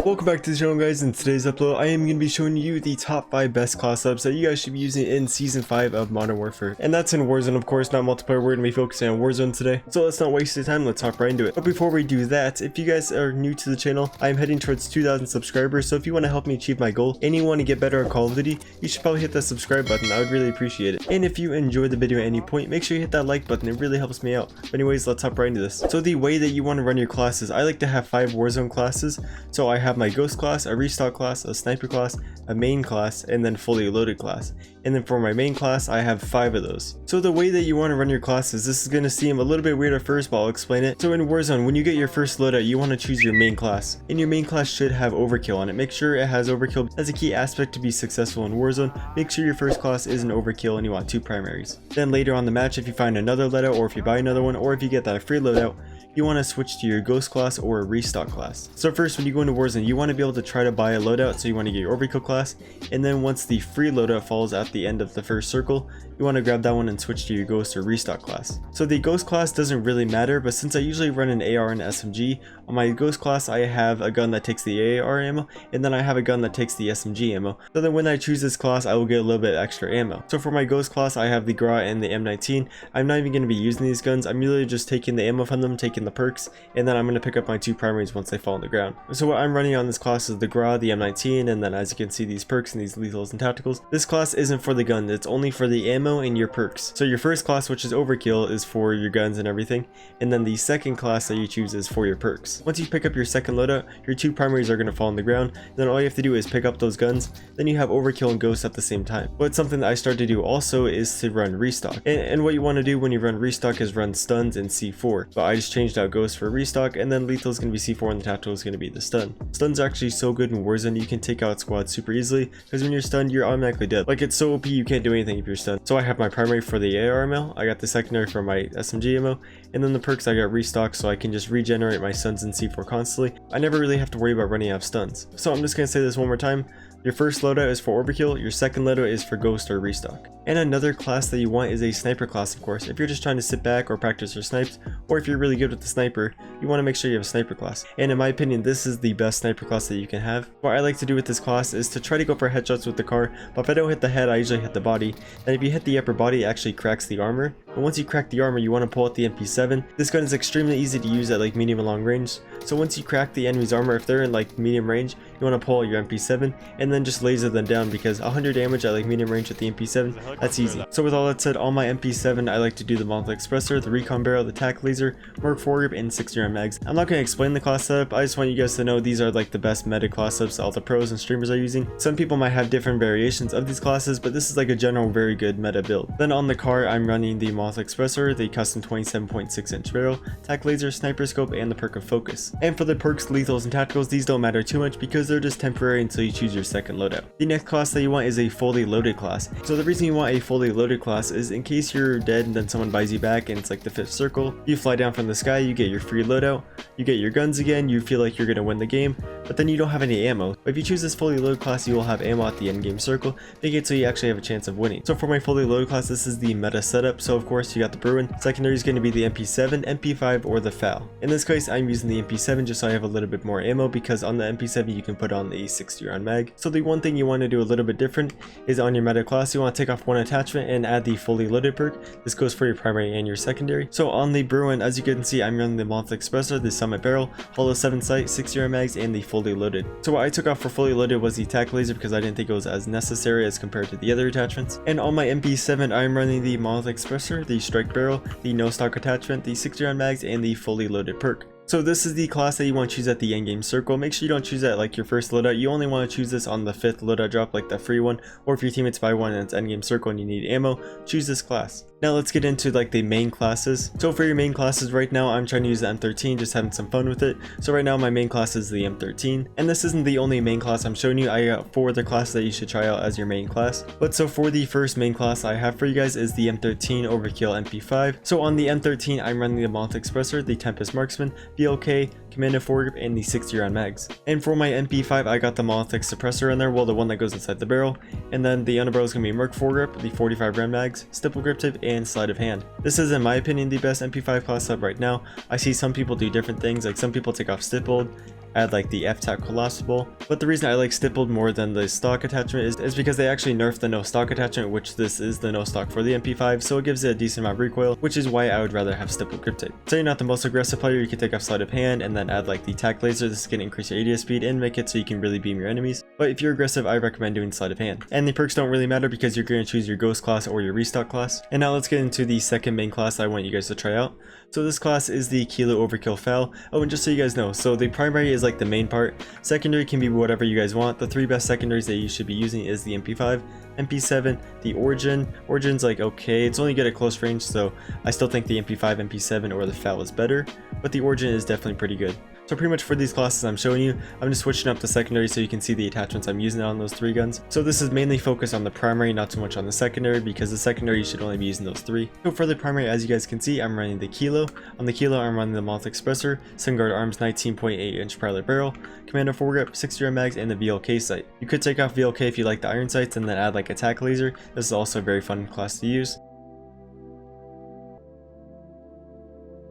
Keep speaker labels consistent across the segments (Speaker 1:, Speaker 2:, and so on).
Speaker 1: Welcome back to the channel, guys. In today's upload I am going to be showing you the top 5 best class ups that you guys should be using in season 5 of Modern Warfare, and that's in Warzone, of course, not multiplayer. We're going to be focusing on Warzone today, so let's not waste the time, let's hop right into it. But before we do that, if you guys are new to the channel, I am heading towards 2,000 subscribers, so if you want to help me achieve my goal and you want to get better at Call of Duty, you should probably hit that subscribe button. I would really appreciate it. And if you enjoyed the video at any point, make sure you hit that like button, it really helps me out. But anyways, let's hop right into this. So the way that you want to run your classes, I like to have 5 Warzone classes. So I have my Ghost class, a Restock class, a Sniper class, a Main class, and then Fully Loaded class. And then for my Main class, I have 5 of those. So the way that you want to run your classes, this is going to seem a little bit weird at first, but I'll explain it. So in Warzone, when you get your first loadout, you want to choose your Main class. And your Main class should have Overkill on it. Make sure it has Overkill as a key aspect to be successful in Warzone. Make sure your first class isn't Overkill and you want 2 primaries. Then later on the match, if you find another loadout, or if you buy another one, or if you get that free loadout, you want to switch to your Ghost class or a Restock class. So first, when you go into Warzone, you want to be able to try to buy a loadout, so you want to get your Overkill class, and then once the free loadout falls at the end of the first circle, you want to grab that one and switch to your Ghost or Restock class. So the Ghost class doesn't really matter, but since I usually run an AR and SMG, on my Ghost class I have a gun that takes the AR ammo, and then I have a gun that takes the SMG ammo, so then when I choose this class I will get a little bit extra ammo. So for my Ghost class I have the GRA and the M19. I'm not even going to be using these guns, I'm really just taking the ammo from them, taking the perks, and then I'm going to pick up my 2 primaries once they fall on the ground. So what I'm running on this class is the GRA, the M19, and then as you can see, these perks and these lethals and tacticals. This class isn't for the gun, it's only for the ammo and your perks. So your first class, which is Overkill, is for your guns and everything, and then the second class that you choose is for your perks. Once you pick up your second loadout, your 2 primaries are going to fall on the ground, then all you have to do is pick up those guns, then you have Overkill and Ghost at the same time. But something that I started to do also is to run Restock, and what you want to do when you run Restock is run stuns and C4, but I just changed out Ghost for Restock, and then lethal is going to be C4 and the tactical is going to be the stun. Stuns are actually so good in Warzone, you can take out squads super easily, because when you're stunned you're automatically dead. Like, it's so OP you can't do anything if you're stunned. So I have my primary for the AR ammo, I got the secondary for my SMG ammo, and then the perks I got Restock, so I can just regenerate my stuns and C4 constantly. I never really have to worry about running out of stuns. So I'm just going to say this one more time. Your first loadout is for Overkill, your second loadout is for Ghost or Restock. And another class that you want is a Sniper class, of course. If you're just trying to sit back or practice your snipes, or if you're really good with the sniper, you want to make sure you have a Sniper class. And in my opinion, this is the best Sniper class that you can have. What I like to do with this class is to try to go for headshots with the car, but if I don't hit the head, I usually hit the body. And if you hit the upper body, it actually cracks the armor. But once you crack the armor, you want to pull out the MP7. This gun is extremely easy to use at like medium and long range. So once you crack the enemy's armor, if they're in like medium range, you want to pull out your MP7 and then just laser them down, because 100 damage at like medium range with the MP7, that's easy. So with all that said, on my MP7 I like to do the Monolith Expressor, the Recon Barrel, the Tac Laser, Merc Foregrip, and 60-round mags. I'm not going to explain the class setup, I just want you guys to know these are like the best meta class setups all the pros and streamers are using. Some people might have different variations of these classes, but this is like a general very good meta build. Then on the car I'm running the Monolith Expressor, the custom 27.6 inch barrel, Tac Laser, Sniper Scope, and the perk of Focus. And for the perks, lethals, and tacticals, these don't matter too much because they're just temporary until you choose your second loadout. The next class that you want is a Fully Loaded class. So the reason you want a Fully Loaded class is in case you're dead and then someone buys you back and it's like the 5th circle, you fly down from the sky, you get your free loadout, you get your guns again, you feel like you're going to win the game, but then you don't have any ammo. But if you choose this Fully Loaded class, you will have ammo at the end game circle, making it so you actually have a chance of winning. So for my Fully Loaded class, this is the meta setup. So of course you got the Bruin, secondary is going to be the MP7, MP5, or the FAL. In this case I'm using the MP7 just so I have a little bit more ammo, because on the MP7 you can put on a 60-round mag. So the one thing you want to do a little bit different is on your meta class, you want to take off one attachment and add the Fully Loaded perk. This goes for your primary and your secondary. So on the Bruin, as you can see, I'm running the Monolith Expressor, the Summit Barrel, Hollow 7 sight, 60-round mags, and the Fully Loaded. So what I took off for Fully Loaded was the Tac Laser, because I didn't think it was as necessary as compared to the other attachments. And on my MP7 I'm running the Monolith Expressor, the Strike Barrel, the No Stock attachment, the 60-round mags, and the Fully Loaded perk. So this is the class that you want to choose at the endgame circle. Make sure you don't choose that like your first loadout. You only want to choose this on the 5th loadout drop, like the free one, or if your teammates buy one and it's endgame circle and you need ammo, choose this class. Now let's get into like the main classes. So for your main classes right now, I'm trying to use the M13, just having some fun with it. So right now my main class is the M13, and this isn't the only main class I'm showing you. I got 4 other classes that you should try out as your main class. But so for the first main class I have for you guys is the M13 Overkill MP5. So on the M13 I'm running the Monolith Expressor, the Tempest Marksman, VLK, Commando Foregrip, and the 60-round mags. And for my MP5 I got the Monolith Suppressor in there, well, the one that goes inside the barrel, and then the Underbarrel is going to be Merc Foregrip, the 45-round mags, Stipple Grip Tip, and Sleight of Hand. This is in my opinion the best MP5 class up right now. I see some people do different things, like some people take off Stippled, add like the F-Tac collapsible. But the reason I like stippled more than the stock attachment is because they actually nerfed the no stock attachment, which this is the no stock for the MP5, so it gives it a decent amount of recoil, which is why I would rather have stippled grip tape. So you're not the most aggressive player, you can take off sleight of hand and then add like the tac laser. This is going to increase your ADS speed and make it so you can really beam your enemies. But if you're aggressive, I recommend doing sleight of hand. And the perks don't really matter because you're going to choose your ghost class or your restock class. And now let's get into the second main class I want you guys to try out. So this class is the Kilo Overkill Foul. Oh, and just so you guys know, so the primary is like the main part. Secondary can be whatever you guys want. The three best secondaries that you should be using is the MP5, MP7, the Origin. Origin's like okay, it's only good at close range, so I still think the MP5, MP7, or the Foul is better, but the Origin is definitely pretty good. So pretty much for these classes I'm showing you, I'm just switching up the secondary so you can see the attachments I'm using on those three guns. So this is mainly focused on the primary, not so much on the secondary, because the secondary you should only be using those three. So for the primary, as you guys can see, I'm running the Kilo. On the Kilo, I'm running the Multi-Expressor, Sunguard Arms 19.8-inch parallel barrel, Commando foregrip, 60 round mags, and the VLK sight. You could take off VLK if you like the iron sights and then add like a tac laser. This is also a very fun class to use.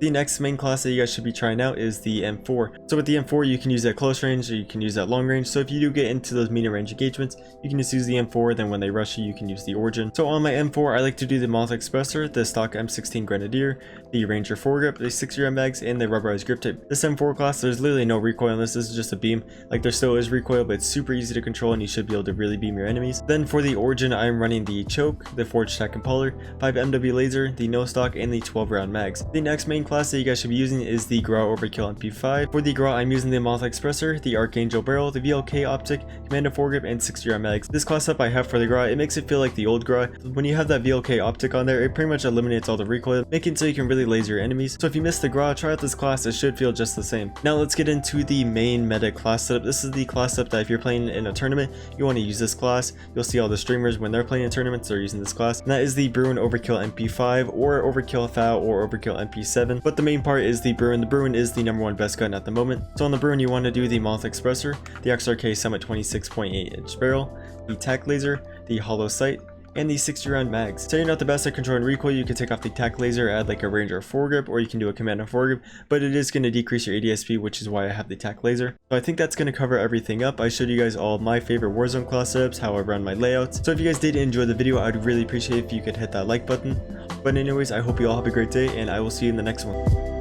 Speaker 1: The next main class that you guys should be trying out is the M4. So with the M4 you can use it at close range or you can use it at long range. So if you do get into those medium range engagements, you can just use the M4, then when they rush you, you can use the Origin. So on my M4 I like to do the Multi-Expressor, the stock M16 Grenadier, the Ranger foregrip, the 60 round mags, and the rubberized grip tape. This M4 class, there's literally no recoil on this. This is just a beam. Like there still is recoil, but it's super easy to control and you should be able to really beam your enemies. Then for the Origin, I'm running the Choke, the Forged Tac Impaler, 5 MW laser, the no stock, and the 12 round mags. The next main class that you guys should be using is the Gra Overkill MP5. For the Gra, I'm using the Multi-Expressor, the Archangel barrel, the VLK optic, Commando foregrip, and 60 round mags. This class up I have for the Gra, it makes it feel like the old Gra. When you have that VLK optic on there, it pretty much eliminates all the recoil, making it so you can really laser your enemies. So if you missed the Gra, try out this class, it should feel just the same. Now let's get into the main meta class setup. This is the class setup that if you're playing in a tournament, you want to use this class. You'll see all the streamers when they're playing in tournaments, they're using this class. And that is the Bruin Overkill MP5 or Overkill Foul or Overkill MP7. But the main part is the Bruin. The Bruin is the #1 best gun at the moment. So on the Bruin, you want to do the Multi-Expressor, the XRK Summit 26.8-inch barrel, the tac laser, the hollow sight, and the 60 round mags. So you're not the best at controlling recoil, you can take off the tac laser, add like a Ranger foregrip, or you can do a Commando foregrip, but it is going to decrease your ADS speed, which is why I have the tac laser. So I think that's going to cover everything up. I showed you guys all of my favorite Warzone class setups, how I run my layouts. So if you guys did enjoy the video, I'd really appreciate if you could hit that like button. But anyways, I hope you all have a great day, and I will see you in the next one.